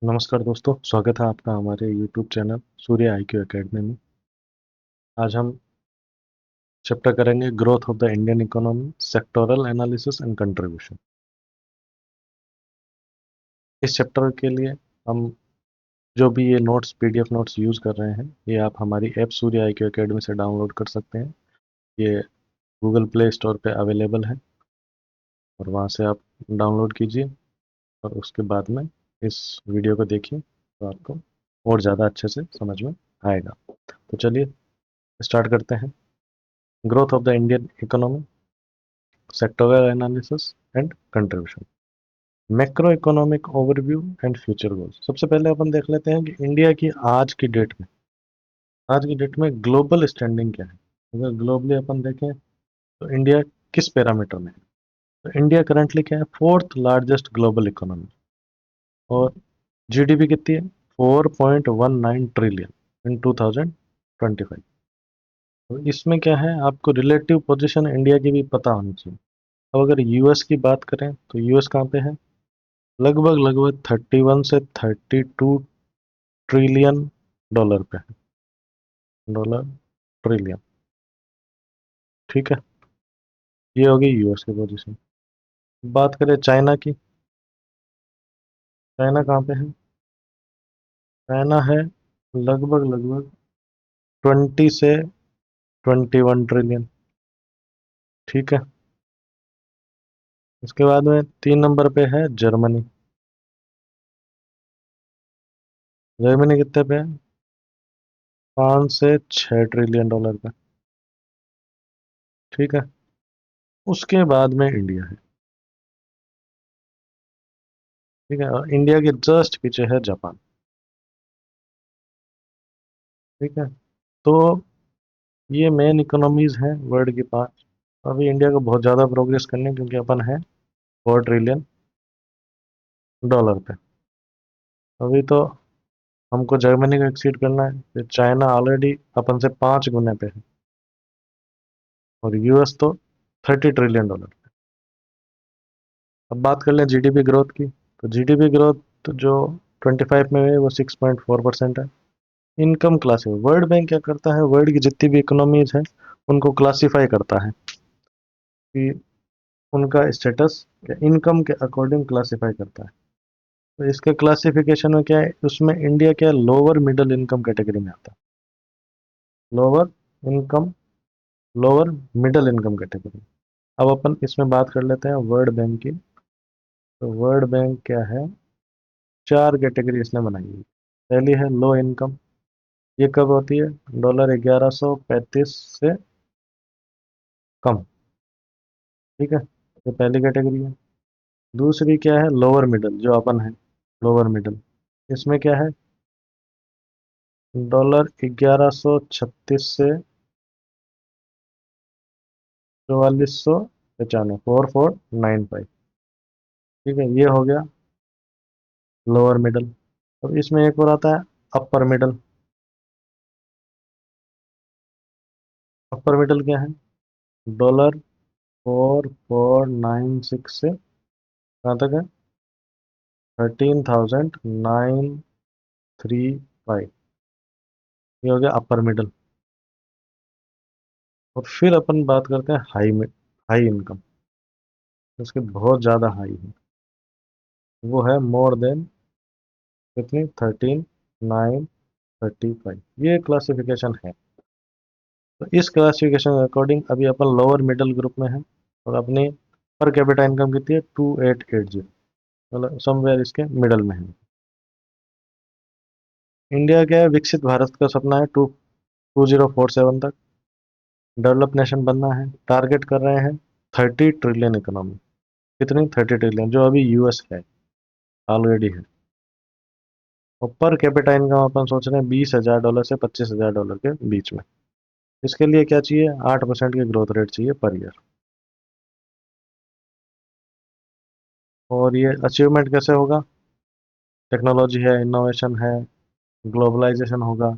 नमस्कार दोस्तों, स्वागत है आपका हमारे YouTube चैनल सूर्य IQ एकेडमी में। आज हम चैप्टर करेंगे growth of the Indian economy, sectoral analysis and contribution. इस चैप्टर के लिए हम जो भी ये नोट्स PDF नोट्स यूज़ कर रहे हैं, ये आप हमारी ऐप सूर्य IQ एकेडमी से डाउनलोड कर सकते हैं। ये गूगल प्ले स्टोर पे अवेलेबल है और वहाँ से आप डाउनलोड कीजिए और उसके बाद में इस वीडियो को देखिए तो आपको और ज़्यादा अच्छे से समझ में आएगा। तो चलिए स्टार्ट करते हैं। Growth of the Indian economy, sectoral analysis and contribution, macro economic overview and future goals. सबसे पहले अपन देख लेते हैं कि इंडिया की आज की डेट में ग्लोबल स्टैंडिंग क्या है। अगर ग्लोबली अपन देखें तो इंडिया किस पैरामीटर में है। तो इंडिया करंटली क्या है, फोर्थ लार्जेस्ट ग्लोबल इकोनॉमी और GDP कितनी है, 4.19 ट्रिलियन इन 2025। तो इसमें क्या है, आपको रिलेटिव पोजीशन इंडिया की भी पता होनी चाहिए। अब अगर यूएस की बात करें तो यूएस कहाँ पे है, लगभग लगभग 31 से 32 ट्रिलियन डॉलर पे है। डॉलर ट्रिलियन, ठीक है। ये होगी यूएस की पोजीशन। बात करें चाइना की, चाइना कहाँ पे है, चाइना है लगभग लगभग 20 से 21 ट्रिलियन, ठीक है। उसके बाद में 3 नंबर पे है जर्मनी। जर्मनी कितने पे है, 5 से 6 ट्रिलियन डॉलर का, ठीक है। उसके बाद में इंडिया है, ठीक है। और इंडिया के जस्ट पीछे है जापान, ठीक है। तो ये मेन इकोनॉमीज हैं वर्ल्ड की 5। अभी इंडिया को बहुत ज़्यादा प्रोग्रेस करनी है क्योंकि अपन है 4 ट्रिलियन डॉलर पे। अभी तो हमको जर्मनी को एक्सीड करना है, फिर चाइना ऑलरेडी अपन से 5 गुने पे है और यूएस तो 30 ट्रिलियन डॉलर। अब बात कर लें जीडीपी ग्रोथ की, तो जीडीपी ग्रोथ जो 25 में है वो 6.4% है। इनकम क्लासिफाई, वर्ल्ड बैंक क्या करता है, वर्ल्ड की जितनी भी इकोनॉमीज हैं उनको क्लासीफाई करता है कि उनका स्टेटस इनकम के अकॉर्डिंग क्लासीफाई करता है। तो इसके क्लासिफिकेशन में क्या है, उसमें इंडिया क्या लोअर मिडिल इनकम कैटेगरी में आता है। Lower income, lower middle income category. अब अपन इसमें बात कर लेते हैं वर्ल्ड बैंक की। तो वर्ल्ड बैंक क्या है, 4 कैटेगरी इसने बनाई है। पहली है लो इनकम, ये कब होती है, $1135 से कम, ठीक है। ये पहली कैटेगरी है। दूसरी क्या है, लोअर मिडिल, जो अपन है लोअर मिडिल। इसमें क्या है, $1136 से 4495, 4495, ठीक है। ये हो गया लोअर मिडल। अब इसमें एक और आता है अपर मिडल। अपर मिडल क्या है, $4496 से कहाँ तक है, 13,935। ये हो गया अपर मिडल। और फिर अपन बात करते हैं हाई इनकम, उसके बहुत ज़्यादा हाई है। वो है मोर देन कितनी, 13,935। ये क्लासिफिकेशन है। तो इस क्लासिफिकेशन के अकॉर्डिंग अभी अपन लोअर मिडिल ग्रुप में है और अपनी पर कैपिटा इनकम कितनी है, 2880, मतलब समवेयर इसके मिडल में है। इंडिया क्या है, विकसित भारत का सपना है 2047 तक डेवलप नेशन बनना है। टारगेट कर रहे हैं 30 ट्रिलियन इकोनॉमी। कितनी, 30 ट्रिलियन, जो अभी यूएस है, ऑलरेडी है। और पर कैपिटा इनकम अपन सोच रहे हैं $20,000 से $25,000 के बीच में। इसके लिए क्या चाहिए, 8% की ग्रोथ रेट चाहिए पर ईयर। और ये अचीवमेंट कैसे होगा, टेक्नोलॉजी है, इनोवेशन है, ग्लोबलाइजेशन होगा,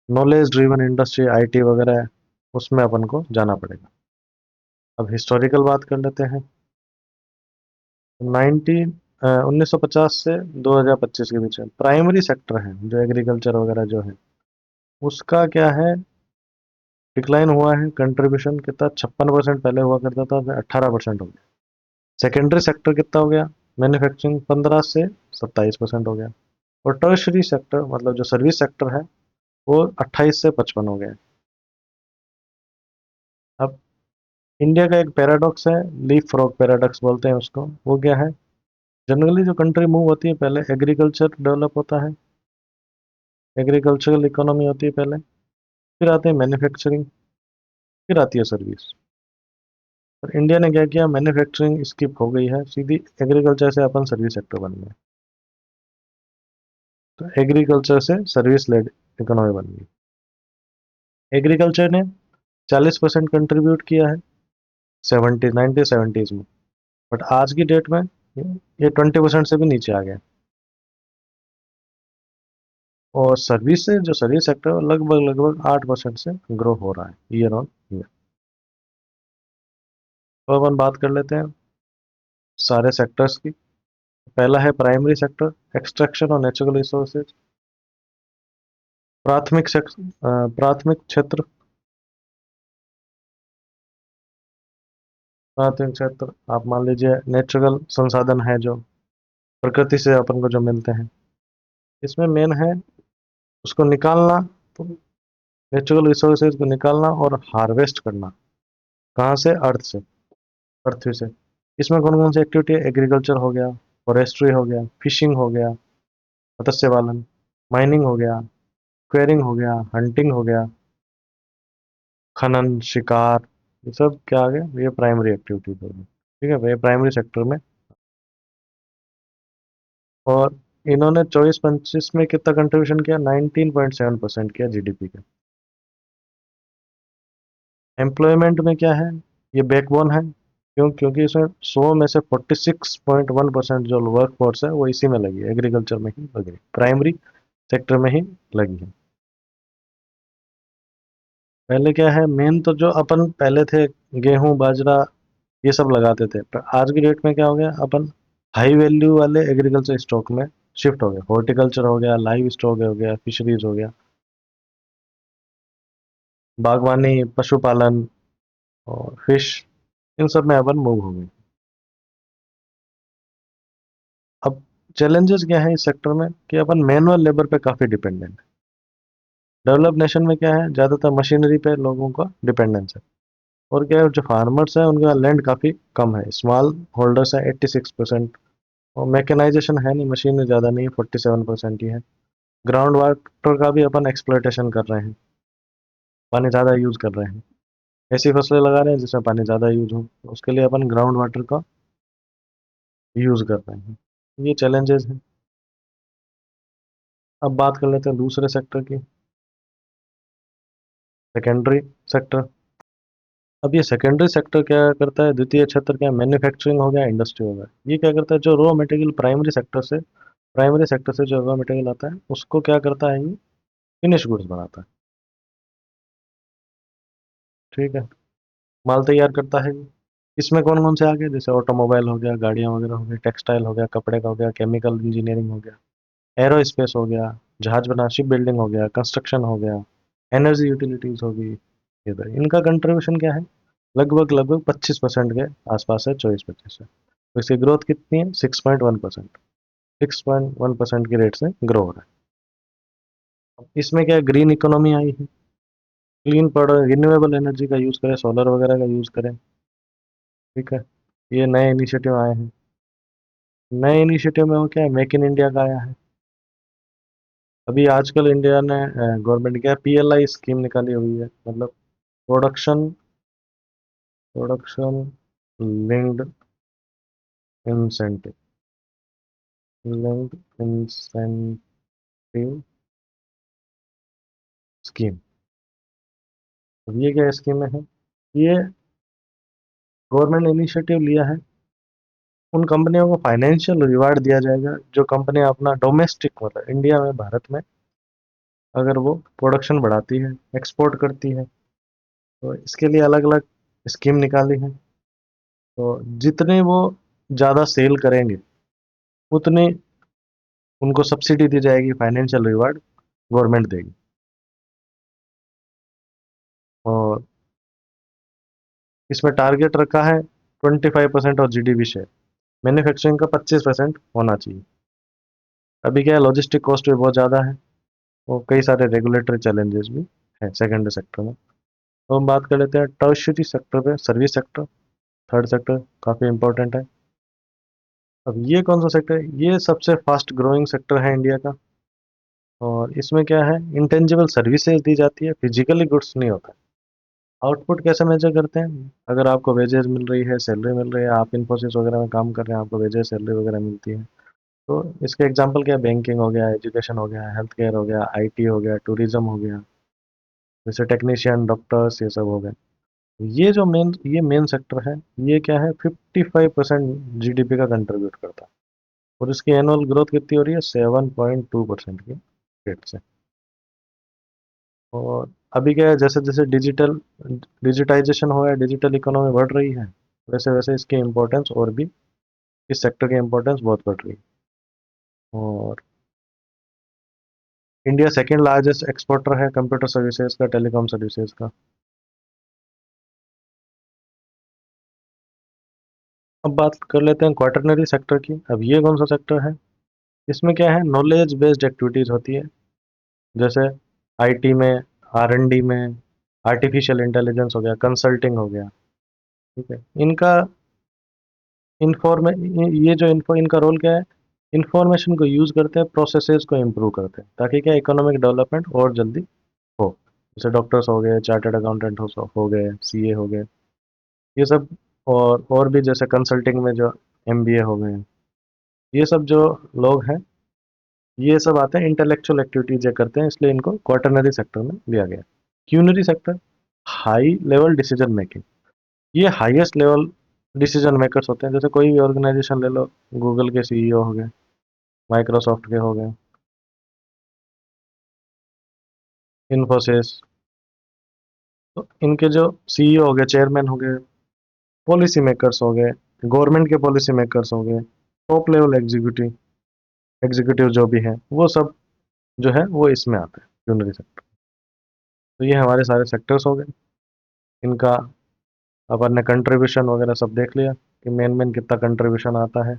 नॉलेज ड्रिवन इंडस्ट्री आईटी वगैरह है, उसमें अपन को जाना पड़ेगा। अब हिस्टोरिकल बात कर लेते हैं। 19 1950 से 2025 के बीच में प्राइमरी सेक्टर है जो एग्रीकल्चर वगैरह जो है उसका क्या है, डिक्लाइन हुआ है। कंट्रीब्यूशन कितना, 56% पहले हुआ करता था, 18% हो गया। सेकेंडरी सेक्टर कितना हो गया, मैन्युफैक्चरिंग 15 से 27% हो गया। और टर्शरी सेक्टर मतलब जो सर्विस सेक्टर है वो 28 से 55 हो गया। अब इंडिया का एक पैराडॉक्स है, लीफ फ्रॉग पैराडॉक्स बोलते हैं उसको। वो क्या है, जनरली जो कंट्री मूव होती है पहले एग्रीकल्चर डेवलप होता है, एग्रीकल्चरल इकोनॉमी होती है पहले, फिर आते हैं मैन्युफैक्चरिंग, फिर आती है सर्विस। और इंडिया ने क्या किया, मैन्युफैक्चरिंग स्किप हो गई है, सीधी एग्रीकल्चर से अपन सर्विस सेक्टर बन गए। तो एग्रीकल्चर से सर्विस लेड इकोनॉमी बन गई। एग्रीकल्चर ने 40% कंट्रीब्यूट किया है 70s में, बट आज की डेट में ये 20% से भी नीचे आ गया। और सर्विस से जो सर्विस सेक्टर लगभग लगभग 8% से ग्रो हो रहा है ईयर ऑन ईयर। तो अपन बात कर लेते हैं सारे सेक्टर्स की। पहला है प्राइमरी सेक्टर, एक्सट्रैक्शन और नेचुरल रिसोर्सेज। प्राथमिक क्षेत्र, प्राथमिक क्षेत्र आप मान लीजिए नेचुरल संसाधन है जो प्रकृति से अपन को जो मिलते हैं, इसमें मेन है उसको निकालना। तो नेचुरल रिसोर्सेज को निकालना और हार्वेस्ट करना, कहाँ से, अर्थ से, पृथ्वी से। इसमें कौन कौन सी एक्टिविटी है, एग्रीकल्चर हो गया, फॉरेस्ट्री हो गया, फिशिंग हो गया, मत्स्य पालन, माइनिंग हो गया, क्वेरिंग हो गया, हंटिंग हो गया, खनन, शिकार, ये सब क्या आ गया, ये प्राइमरी एक्टिविटीज हो गई। ठीक है, ये प्राइमरी सेक्टर में। और इन्होंने 24-25 में कितना कंट्रीब्यूशन किया, 19.7% किया जीडीपी का। एम्प्लॉयमेंट में क्या है, ये बैकबोन है। क्योंकि इसमें 100 में से 46.1% जो वर्क फोर्स है वो इसी में लगी है, एग्रीकल्चर में ही लगी है, प्राइमरी सेक्टर में ही लगी है। पहले क्या है, मेन तो जो अपन पहले थे गेहूं बाजरा ये सब लगाते थे, पर आज की डेट में क्या हो गया, अपन हाई वैल्यू वाले एग्रीकल्चर स्टॉक में शिफ्ट हो गए। हॉर्टिकल्चर हो गया, लाइव स्टॉक हो गया, फिशरीज हो गया, बागवानी, पशुपालन और फिश, इन सब में अपन मूव हो गए। अब चैलेंजेस क्या है इस सेक्टर में कि अपन मैनुअल लेबर पे काफी डिपेंडेंट है। डेवलप नेशन में क्या है, ज्यादातर मशीनरी पे लोगों का डिपेंडेंस है। और क्या है, जो फार्मर्स है उनका लैंड काफी कम है, स्मॉल होल्डर्स है 86%। और मैकेनाइजेशन है नहीं, मशीन ज़्यादा नहीं है, 47% ही है। ग्राउंड वाटर का भी अपन एक्सप्लोइटेशन कर रहे हैं, पानी ज़्यादा यूज़ कर रहे हैं। ऐसी फसलें लगा रहे हैं जिसमें पानी ज़्यादा यूज हो, तो उसके लिए अपन ग्राउंड वाटर का यूज़ कर रहे हैं। ये चैलेंजेस हैं। अब बात कर लेते हैं दूसरे सेक्टर की, सेकेंडरी सेक्टर। अब ये सेकेंडरी सेक्टर क्या करता है, द्वितीय क्षेत्र क्या, मैन्युफैक्चरिंग हो गया, इंडस्ट्री हो गया। ये क्या करता है, जो रॉ मटेरियल प्राइमरी सेक्टर से जो रॉ मटेरियल आता है उसको क्या करता है, ये फिनिश गुड्स बनाता है। ठीक है, माल तैयार करता है। इसमें कौन कौन से आ गए, जैसे ऑटोमोबाइल हो गया, गाड़ियाँ वगैरह हो गई, टेक्सटाइल हो गया, कपड़े का हो गया, केमिकल इंजीनियरिंग हो गया, एरोस्पेस हो गया, जहाज बना, शिप बिल्डिंग हो गया, कंस्ट्रक्शन हो गया, एनर्जी यूटिलिटीज हो गई। इधर इनका कंट्रीब्यूशन क्या है, लगभग लगभग 25% के आसपास है, 24-25 है। तो इसकी ग्रोथ कितनी है, 6.1%, 6.1% की रेट से ग्रो हो रहा है। अब इसमें क्या है, ग्रीन इकोनॉमी आई है, क्लीन प्रोडक्ट, रिन्यूएबल एनर्जी का यूज़ करें, सोलर वगैरह का यूज़ करें। ठीक है, ये नए इनिशिएटिव आए हैं। नए इनिशिएटिव में वो क्या है, मेक इन इंडिया का आया है। अभी आजकल इंडिया ने गवर्नमेंट क्या पीएलआई स्कीम निकाली हुई है, मतलब production production linked incentive, linked incentive scheme. अब ये क्या स्कीम है, ये गवर्नमेंट ने इनिशिएटिव लिया है। उन कंपनियों को फाइनेंशियल रिवार्ड दिया जाएगा जो कंपनियां अपना डोमेस्टिक मतलब इंडिया में, भारत में अगर वो प्रोडक्शन बढ़ाती है, एक्सपोर्ट करती है। तो इसके लिए अलग अलग स्कीम निकाली है। तो जितने वो ज़्यादा सेल करेंगे उतनी उनको सब्सिडी दी जाएगी, फाइनेंशियल रिवार्ड गवर्नमेंट देगी। और इसमें टारगेट रखा है 25% और जीडीपी शेयर, मैन्युफैक्चरिंग का 25% होना चाहिए। अभी क्या है, लॉजिस्टिक कॉस्ट भी बहुत ज़्यादा है और कई सारे रेगुलेटरी चैलेंजेस भी हैं सेकेंडरी सेक्टर में। तो हम बात कर लेते हैं टर्शियरी सेक्टर पे, सर्विस सेक्टर, थर्ड सेक्टर काफ़ी इंपॉर्टेंट है। अब ये कौन सा सेक्टर है? ये सबसे फास्ट ग्रोइंग सेक्टर है इंडिया का। और इसमें क्या है, इंटेंजिबल सर्विसेज दी जाती है, फिजिकली गुड्स नहीं होता है। आउटपुट कैसे मेजर करते हैं? अगर आपको वेजेस मिल रही है, सैलरी मिल रही है, आप इन्फोसिस वगैरह में काम कर रहे हैं, आपको वेजेस सैलरी वगैरह मिलती है, तो इसके एग्जांपल क्या है, बैंकिंग हो गया, एजुकेशन हो गया, हेल्थ केयर हो गया, आईटी हो गया, टूरिज्म हो गया, जैसे टेक्नीशियन, डॉक्टर्स, ये सब हो गए। ये मेन सेक्टर है। ये क्या है, 55% जीडीपी का कंट्रीब्यूट करता है। और इसकी एनुअल ग्रोथ कितनी हो रही है, 7.2% की रेट से। और अभी क्या है, जैसे जैसे डिजिटाइजेशन हो रहा है, डिजिटल इकोनॉमी बढ़ रही है, वैसे वैसे इसकी इम्पोर्टेंस और भी, इस सेक्टर की इम्पोर्टेंस बहुत बढ़ रही है। और इंडिया सेकेंड लार्जेस्ट एक्सपोर्टर है कंप्यूटर सर्विसेज का, टेलीकॉम सर्विसेज का। अब बात कर लेते हैं क्वाटरनरी सेक्टर की। अब ये कौन सा सेक्टर है? इसमें क्या है, नॉलेज बेस्ड एक्टिविटीज होती है, जैसे आईटी में, आर&डी में, आर्टिफिशियल इंटेलिजेंस हो गया, कंसल्टिंग हो गया। ठीक है, इनका इन्फॉर्मे ये जो इन्फो इनका रोल क्या है, इंफॉर्मेशन को यूज करते हैं, प्रोसेसेस को इम्प्रूव करते हैं, ताकि क्या, इकोनॉमिक डेवलपमेंट और जल्दी हो। जैसे डॉक्टर्स हो गए, चार्टर्ड अकाउंटेंट हो गए, सीए हो गए, ये सब। और भी जैसे कंसल्टिंग में जो एमबीए हो गए, ये सब जो लोग हैं, ये सब आते हैं, इंटेलेक्चुअल एक्टिविटीज ये करते हैं, इसलिए इनको क्वाटरनरी सेक्टर में लिया गया। Quinary sector, high level decision making. ये हाईएस्ट लेवल डिसीजन मेकर्स होते हैं, जैसे कोई भी ऑर्गेनाइजेशन ले लो, गूगल के सीईओ हो गए, माइक्रोसॉफ्ट के हो गए, इन्फोसिस। तो इनके जो सीईओ हो गए, चेयरमैन हो गए, पॉलिसी मेकर्स हो गए, गवर्नमेंट के पॉलिसी मेकर्स हो गए, टॉप लेवल एग्जीक्यूटिव एग्जीक्यूटिव जो भी है, वो सब जो है वो इसमें आते हैं, यूनरी सेक्टर। तो ये हमारे सारे सेक्टर्स हो गए। इनका अपन ने कंट्रीब्यूशन वगैरह सब देख लिया कि मेन मेन कितना कंट्रीब्यूशन आता है।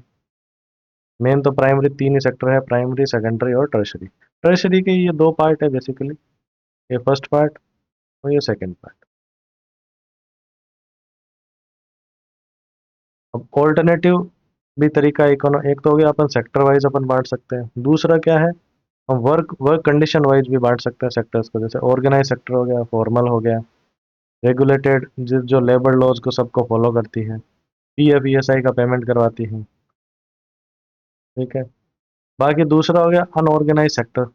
मेन तो प्राइमरी तीन ही सेक्टर है, प्राइमरी, सेकेंडरी और टर्शरी। टर्शरी के ये दो पार्ट है बेसिकली, ये फर्स्ट पार्ट और ये सेकेंड पार्ट। अब ऑल्टरनेटिव भी तरीका एक तो हो गया, अपन सेक्टर वाइज अपन बांट सकते हैं। दूसरा क्या है, हम वर्क वर्क कंडीशन वाइज भी बांट सकते हैं सेक्टर्स को, जैसे ऑर्गेनाइज सेक्टर हो गया, फॉर्मल हो गया, रेगुलेटेड जो लेबर लॉज को सबको फॉलो करती है, पीएफ ईएसआई का पेमेंट करवाती है। ठीक है। बाकी दूसरा हो गया अनऑर्गेनाइज सेक्टर,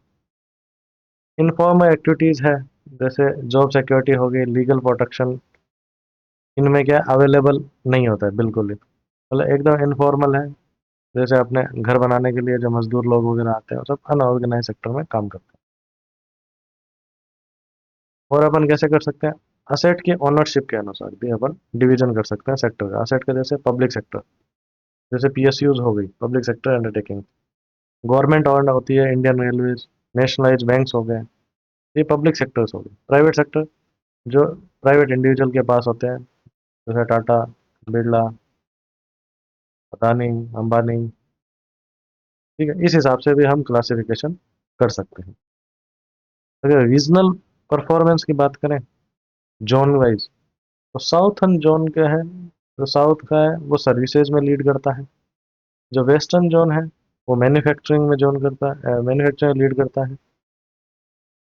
इनफॉर्मल एक्टिविटीज है, जैसे जॉब सिक्योरिटी हो गई, लीगल प्रोटेक्शन, इनमें क्या अवेलेबल नहीं होता है बिल्कुल ही, मतलब एकदम इनफॉर्मल है। जैसे अपने घर बनाने के लिए जो मजदूर लोग वगैरह आते हैं, वो सब अनऑर्गेनाइज सेक्टर में काम करते हैं। और अपन कैसे कर सकते हैं, असेट की ओनरशिप के अनुसार भी अपन डिवीजन कर सकते हैं सेक्टर का। असेट का जैसे पब्लिक सेक्टर, जैसे पीएसयूज हो गई, पब्लिक सेक्टर अंडरटेकिंग, गवर्नमेंट ऑर्न होती है, इंडियन रेलवेज, नेशनलाइज बैंक्स हो गए, ये पब्लिक सेक्टर्स हो गए। प्राइवेट सेक्टर जो प्राइवेट इंडिविजुअल के पास होते हैं, जैसे टाटा, बिरला, अदानी, अंबानी। ठीक है, इस हिसाब से भी हम क्लासिफिकेशन कर सकते हैं। अगर रीजनल परफॉर्मेंस की बात करें, जोन वाइज, तो साउथर्न जोन क्या है, जो साउथ का है वो सर्विसेज में लीड करता है। जो वेस्टर्न जोन है वो मैन्युफैक्चरिंग में जोन करता है, मैन्युफैक्चरिंग लीड करता है।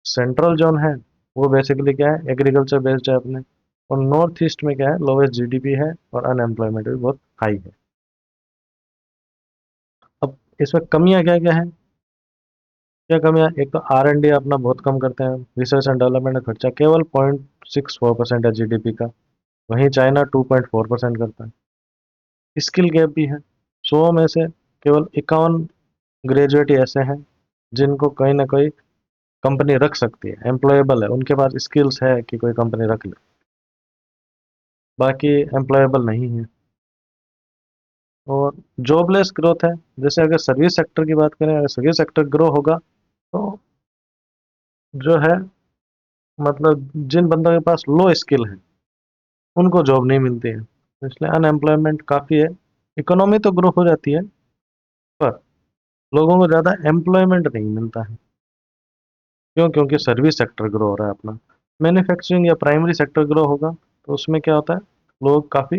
सेंट्रल जोन है वो बेसिकली क्या है, एग्रीकल्चर बेस्ड है अपने। और नॉर्थ ईस्ट में क्या है, लोवेस्ट जीडीपी है और अनएम्प्लॉयमेंट भी बहुत हाई है। अब इसमें कमियां क्या क्या है, क्या कमियां, एक तो R&D अपना बहुत कम करते हैं, रिसर्च एंड डेवलपमेंट का खर्चा केवल 0.64% है जीडीपी का, वहीं चाइना 2.4% करता है। स्किल गैप भी है, 100 में से केवल 51 ग्रेजुएट ही ऐसे हैं जिनको कहीं ना कहीं कंपनी रख सकती है, एम्प्लॉयबल है, उनके पास स्किल्स है कि कोई कंपनी रख ले, बाकी एम्प्लॉयबल नहीं है। और जॉबलेस ग्रोथ है, जैसे अगर सर्विस सेक्टर की बात करें, अगर सर्विस सेक्टर ग्रो होगा तो जो है मतलब जिन बंदों के पास लो स्किल है उनको जॉब नहीं मिलती है, तो इसलिए अनएम्प्लॉयमेंट काफ़ी है। इकोनॉमी तो ग्रो हो जाती है पर लोगों को ज़्यादा एम्प्लॉयमेंट नहीं मिलता है। क्यों? क्योंकि सर्विस सेक्टर ग्रो हो रहा है अपना। मैन्युफैक्चरिंग या प्राइमरी सेक्टर ग्रो होगा तो उसमें क्या होता है, लोग काफ़ी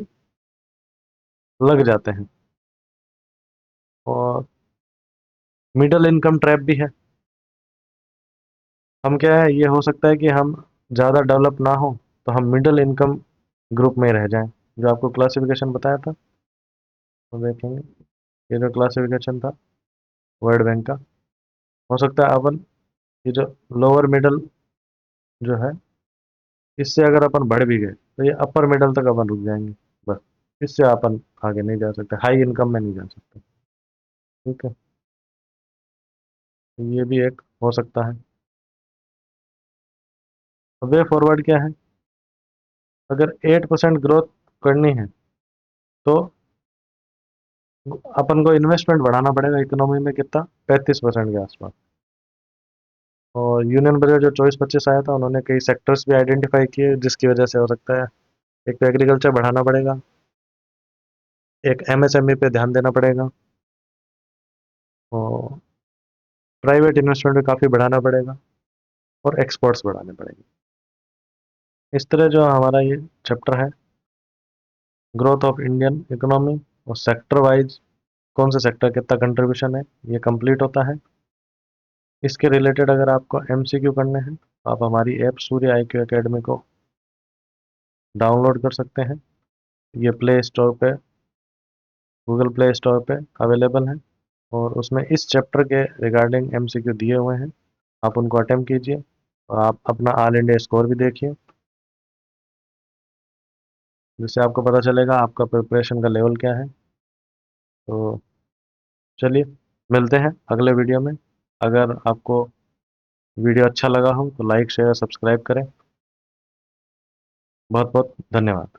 लग जाते हैं। और मिडिल इनकम ट्रैप भी है। हम क्या है, ये हो सकता है कि हम ज़्यादा डेवलप ना हो तो हम मिडिल इनकम ग्रुप में रह जाएं। जो आपको क्लासिफिकेशन बताया था वो देखेंगे, ये जो क्लासिफिकेशन था वर्ल्ड बैंक का, हो सकता है अपन ये जो लोअर मिडल जो है इससे अगर अपन बढ़ भी गए तो ये अपर मिडल तक अपन रुक जाएंगे बस। इससे अपन आगे नहीं जा सकते, हाई इनकम में नहीं जा सकते। ठीक है, तो ये भी एक हो सकता है। वे फॉरवर्ड क्या है, अगर 8% ग्रोथ करनी है तो अपन को इन्वेस्टमेंट बढ़ाना पड़ेगा इकोनॉमी में, कितना, 35% के आसपास। और यूनियन बजट जो 24-25 आया था उन्होंने कई सेक्टर्स भी आइडेंटिफाई किए जिसकी वजह से हो सकता है, एक तो एग्रीकल्चर बढ़ाना पड़ेगा, एक एमएसएमई पे ध्यान देना पड़ेगा, और प्राइवेट इन्वेस्टमेंट भी काफ़ी बढ़ाना पड़ेगा, और एक्सपोर्ट्स बढ़ाने पड़ेंगे। इस तरह जो हमारा ये चैप्टर है ग्रोथ ऑफ इंडियन इकोनॉमी और सेक्टर वाइज कौन से सेक्टर कितना कंट्रीब्यूशन है, ये कंप्लीट होता है। इसके रिलेटेड अगर आपको एमसीक्यू करने हैं तो आप हमारी ऐप सूर्य आईक्यू एकेडमी को डाउनलोड कर सकते हैं। ये प्ले स्टोर पे, गूगल प्ले स्टोर पे अवेलेबल है, और उसमें इस चैप्टर के रिगार्डिंग एमसीक्यू दिए हुए हैं। आप उनको अटेम्प्ट कीजिए और आप अपना ऑल इंडिया स्कोर भी देखिए, जिससे आपको पता चलेगा आपका प्रिपरेशन का लेवल क्या है। तो चलिए, मिलते हैं अगले वीडियो में। अगर आपको वीडियो अच्छा लगा हो तो लाइक शेयर सब्सक्राइब करें। बहुत बहुत धन्यवाद।